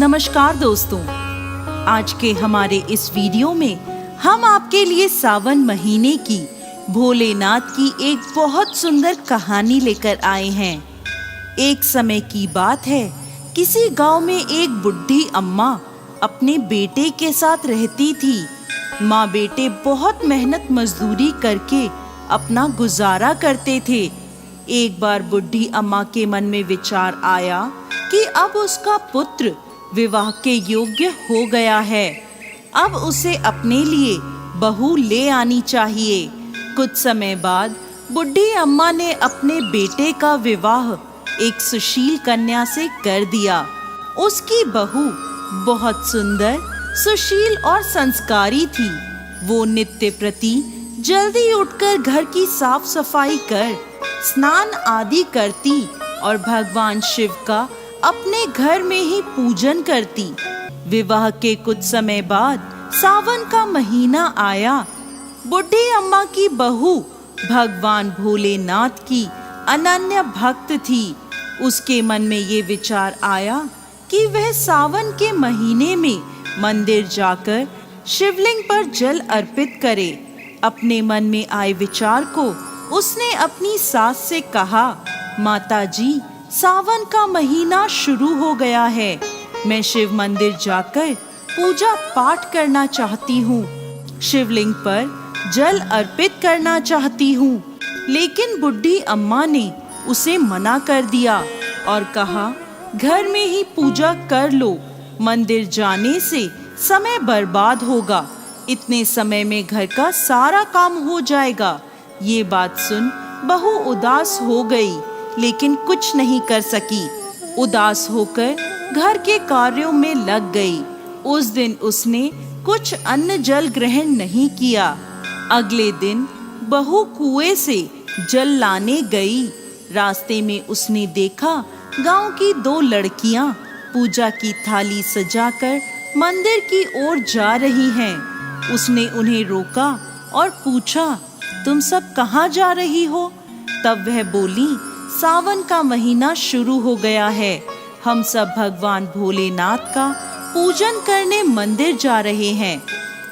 नमस्कार दोस्तों, आज के हमारे इस वीडियो में हम आपके लिए सावन महीने की भोलेनाथ की एक बहुत सुंदर कहानी लेकर आए हैं। एक समय की बात है, किसी गांव में एक बुढ़ी अम्मा अपने बेटे के साथ रहती थी। माँ बेटे बहुत मेहनत मजदूरी करके अपना गुजारा करते थे। एक बार बुढ़ी अम्मा के मन में विचार आया कि अब उसका पुत्र विवाह के योग्य हो गया है, अब उसे अपने लिए बहू ले आनी चाहिए। कुछ समय बाद बुढ़ी अम्मा ने अपने बेटे का विवाह एक सुशील कन्या से कर दिया। उसकी बहू बहुत सुंदर, सुशील और संस्कारी थी। वो नित्य प्रति जल्दी उठकर घर की साफ सफाई कर स्नान आदि करती और भगवान शिव का अपने घर में ही पूजन करती। विवाह के कुछ समय बाद सावन का महीना आया। बुढ़ी अम्मा की बहू भगवान भोलेनाथ की अनन्य भक्त थी। उसके मन में ये विचार आया कि वह सावन के महीने में मंदिर जाकर शिवलिंग पर जल अर्पित करे। अपने मन में आए विचार को उसने अपनी सास से कहा, माताजी, सावन का महीना शुरू हो गया है। मैं शिव मंदिर जाकर पूजा पाठ करना चाहती हूँ, शिवलिंग पर जल अर्पित करना चाहती हूँ। लेकिन बुढ़ी अम्मा ने उसे मना कर दिया और कहा, घर में ही पूजा कर लो, मंदिर जाने से समय बर्बाद होगा। इतने समय में घर का सारा काम हो जाएगा। ये बात सुन बहू उदास हो गई, लेकिन कुछ नहीं कर सकी। उदास होकर घर के कार्यों में लग गई। उस दिन उसने कुछ अन्न जल ग्रहण नहीं किया। अगले दिन बहू कुएं से जल लाने गई। रास्ते में उसने देखा गांव की दो लड़कियां पूजा की थाली सजाकर मंदिर की ओर जा रही हैं। उसने उन्हें रोका और पूछा, तुम सब कहाँ जा रही हो? तब वह बोली, सावन का महीना शुरू हो गया है, हम सब भगवान भोलेनाथ का पूजन करने मंदिर जा रहे हैं।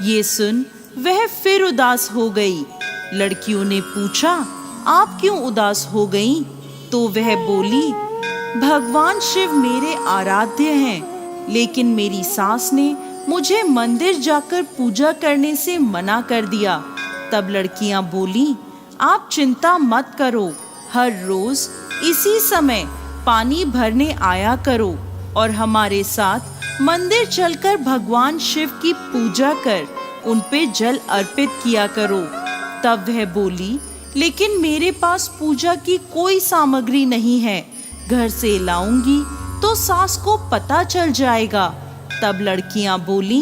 ये सुन वह फिर उदास हो गई। लड़कियों ने पूछा, आप क्यों उदास हो गईं? तो वह बोली, भगवान शिव मेरे आराध्य हैं, लेकिन मेरी सास ने मुझे मंदिर जाकर पूजा करने से मना कर दिया। तब लड़कियां बोली, आप चिंता मत करो, हर रोज इसी समय पानी भरने आया करो और हमारे साथ मंदिर चलकर भगवान शिव की पूजा कर उन पे जल अर्पित किया करो। तब वह बोली, लेकिन मेरे पास पूजा की कोई सामग्री नहीं है, घर से लाऊंगी तो सास को पता चल जाएगा। तब लड़कियां बोली,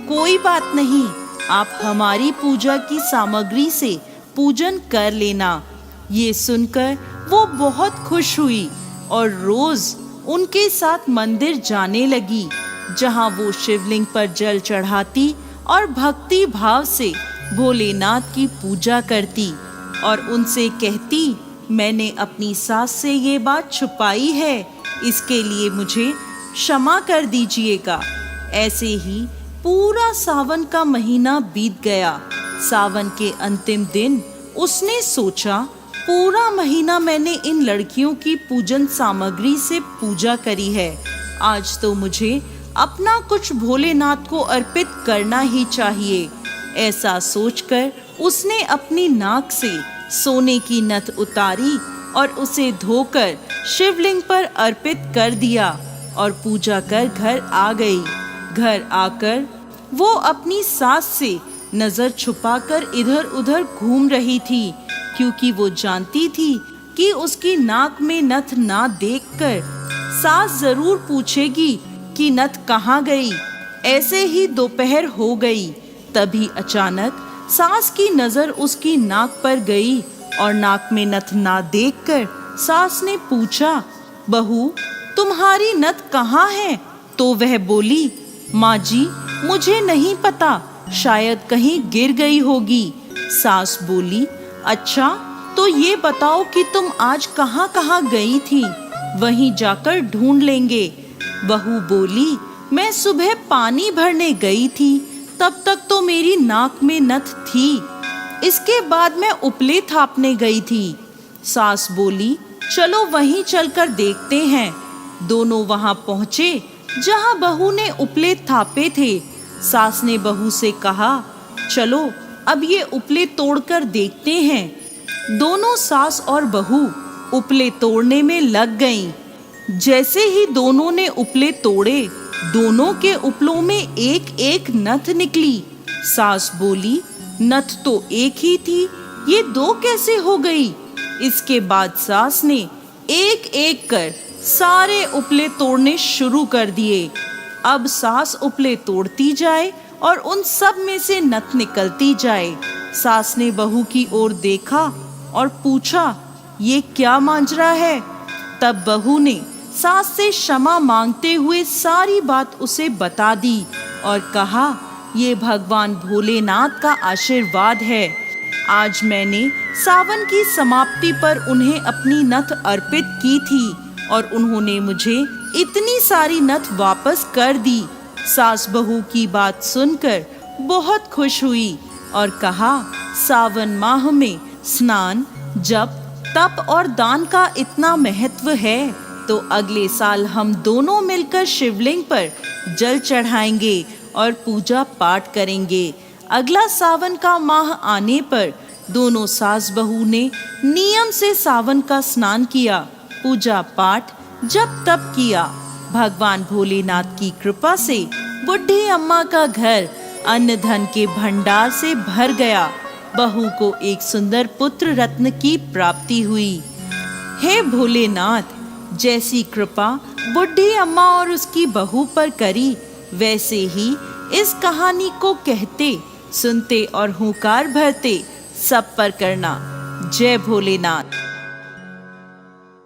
कोई बात नहीं, आप हमारी पूजा की सामग्री से पूजन कर लेना। ये सुनकर वो बहुत खुश हुई और रोज उनके साथ मंदिर जाने लगी, जहां वो शिवलिंग पर जल चढ़ाती और भक्ति भाव से भोलेनाथ की पूजा करती और उनसे कहती, मैंने अपनी सास से ये बात छुपाई है, इसके लिए मुझे क्षमा कर दीजिएगा। ऐसे ही पूरा सावन का महीना बीत गया। सावन के अंतिम दिन उसने सोचा, पूरा महीना मैंने इन लड़कियों की पूजन सामग्री से पूजा करी है, आज तो मुझे अपना कुछ भोलेनाथ को अर्पित करना ही चाहिए। ऐसा सोचकर उसने अपनी नाक से सोने की नथ उतारी और उसे धोकर शिवलिंग पर अर्पित कर दिया और पूजा कर घर आ गई। घर आकर वो अपनी सास से नजर छुपाकर इधर उधर घूम रही थी, क्योंकि वो जानती थी कि उसकी नाक में नथ ना देखकर सास जरूर पूछेगी कि नथ कहाँ गई। ऐसे ही दोपहर हो गई। तभी अचानक सास की नजर उसकी नाक पर गई और नाक में नथ ना देखकर सास ने पूछा, बहू, तुम्हारी नथ कहाँ है? तो वह बोली, माँ जी, मुझे नहीं पता, शायद कहीं गिर गई होगी। सास बोली, अच्छा, तो ये बताओ कि तुम आज कहाँ कहाँ गई थी, वहीं जाकर ढूंढ लेंगे। बहू बोली, मैं सुबह पानी भरने गई थी, तब तक तो मेरी नाक में नथ थी। इसके बाद मैं उपले थापने गई थी। सास बोली, चलो वहीं चलकर देखते हैं। दोनों वहां पहुंचे जहां बहू ने उपले थापे थे। सास ने बहू से कहा, चलो अब ये उपले तोड़कर देखते हैं। दोनों सास और बहू उपले तोड़ने में लग गईं। जैसे ही दोनों ने उपले तोड़े, दोनों के उपलों में एक एक नथ निकली। सास बोली, नथ तो एक ही थी, ये दो कैसे हो गई? इसके बाद सास ने एक एक कर सारे उपले तोड़ने शुरू कर दिए। अब सास उपले तोड़ती जाए और उन सब में से नथ निकलती जाए। सास ने बहू की ओर देखा और पूछा, ये क्या मांजरा है? तब बहू ने सास से क्षमा मांगते हुए सारी बात उसे बता दी और कहा, ये भगवान भोलेनाथ का आशीर्वाद है। आज मैंने सावन की समाप्ति पर उन्हें अपनी नथ अर्पित की थी और उन्होंने मुझे इतनी सारी नथ वापस कर दी। सास बहू की बात सुनकर बहुत खुश हुई और कहा, सावन माह में स्नान, जप, तप और दान का इतना महत्व है तो अगले साल हम दोनों मिलकर शिवलिंग पर जल चढ़ाएंगे और पूजा पाठ करेंगे। अगला सावन का माह आने पर दोनों सास बहू ने नियम से सावन का स्नान किया, पूजा पाठ, जप तप किया। भगवान भोलेनाथ की कृपा से बुढ़ी अम्मा का घर अन्न धन के भंडार से भर गया। बहू को एक सुंदर पुत्र रत्न की प्राप्ति हुई। हे भोलेनाथ, जैसी कृपा बुढ़ी अम्मा और उसकी बहू पर करी, वैसे ही इस कहानी को कहते, सुनते और हुंकार भरते सब पर करना। जय भोलेनाथ।